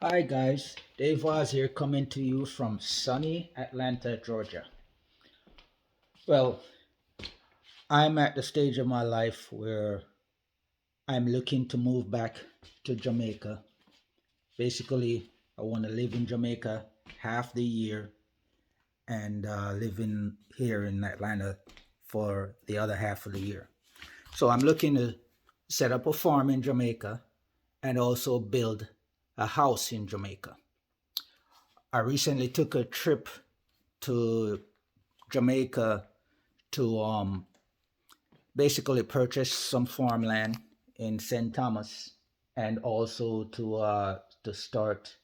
Hi guys, Dave Vaz here coming to you from sunny Atlanta, Georgia. Well, I'm at the stage of my life where I'm looking to move back to Jamaica. Basically, I want to live in Jamaica half the year and live in here in Atlanta for the other half of the year. So I'm looking to set up a farm in Jamaica and also build a house in Jamaica. I recently took a trip to Jamaica to basically purchase some farmland in St. Thomas and also to start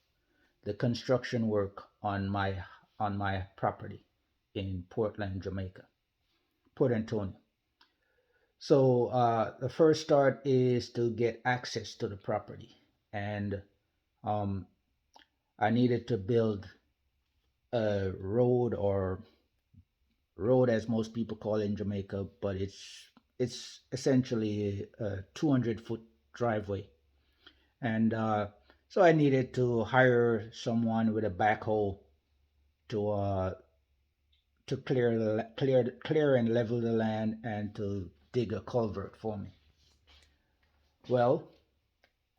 the construction work on my property in Portland, Jamaica, Port Antonio. So the first start is to get access to the property, and um, I needed to build a road as most people call it in Jamaica, but it's essentially a 200-foot driveway, and so I needed to hire someone with a backhoe to clear and level the land and to dig a culvert for me. Well,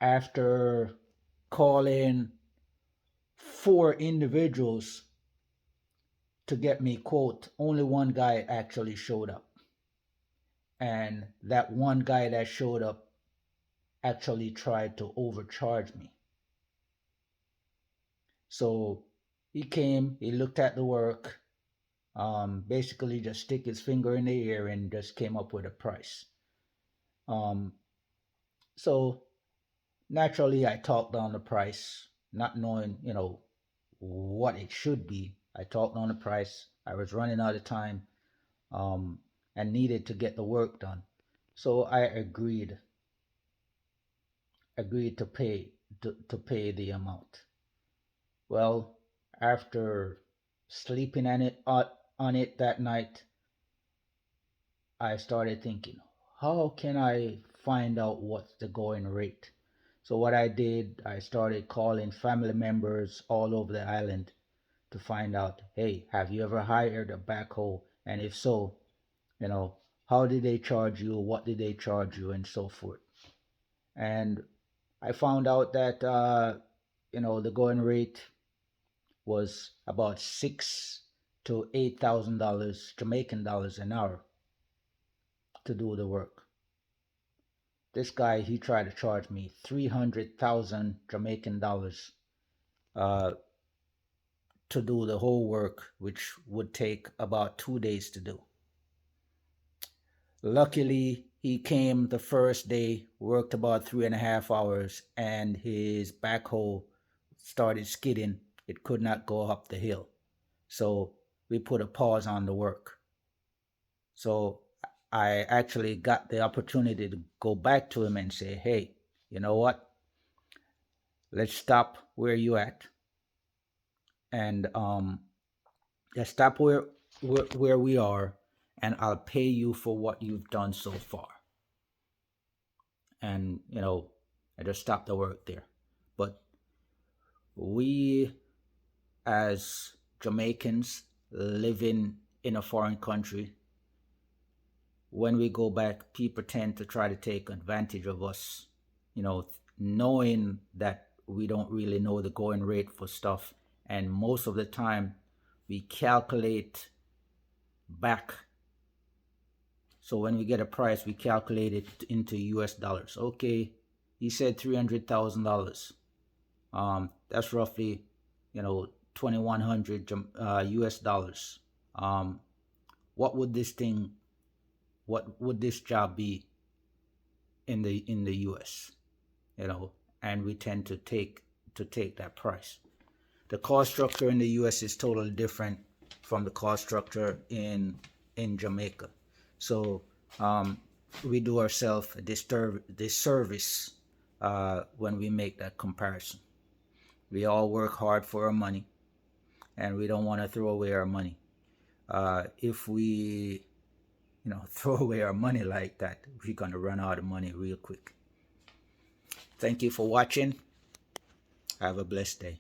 after calling four individuals to get me quote, only one guy actually showed up, and that one guy that showed up actually tried to overcharge me. So he came, he looked at the work, basically just stick his finger in the air and just came up with a price. Um, so naturally, I talked down the price, not knowing, what it should be. I talked down the price. I was running out of time, um, and needed to get the work done. So I agreed to pay the amount. Well, after sleeping on it that night, I started thinking, how can I find out what's the going rate? So what I did, I started calling family members all over the island to find out, hey, have you ever hired a backhoe? And if so, you know, how did they charge you? What did they charge you? And so forth. And I found out that, the going rate was about $6,000 to $8,000 Jamaican dollars an hour to do the work. This guy, he tried to charge me 300,000 Jamaican dollars uh, to do the whole work, which would take about 2 days to do. Luckily, he came the first day, worked about 3.5 hours, and his backhoe started skidding. It could not go up the hill. So we put a pause on the work. So I actually got the opportunity to go back to him and say, hey, you know what? Let's stop where you at, and let's stop where we are, and I'll pay you for what you've done so far. And I just stopped the work there. But we, as Jamaicans living in a foreign country, when we go back, people tend to try to take advantage of us, knowing that we don't really know the going rate for stuff. And most of the time, we calculate back. So when we get a price, we calculate it into US dollars. Okay, he said $300,000. That's roughly, 2,100 US dollars. Um, what would this job be in the US? And we tend to take that price. The cost structure in the US is totally different from the cost structure in Jamaica. So we do ourselves a disservice when we make that comparison. We all work hard for our money, and we don't want to throw away our money. If we, throw away our money like that, we're gonna run out of money real quick. Thank you for watching. Have a blessed day.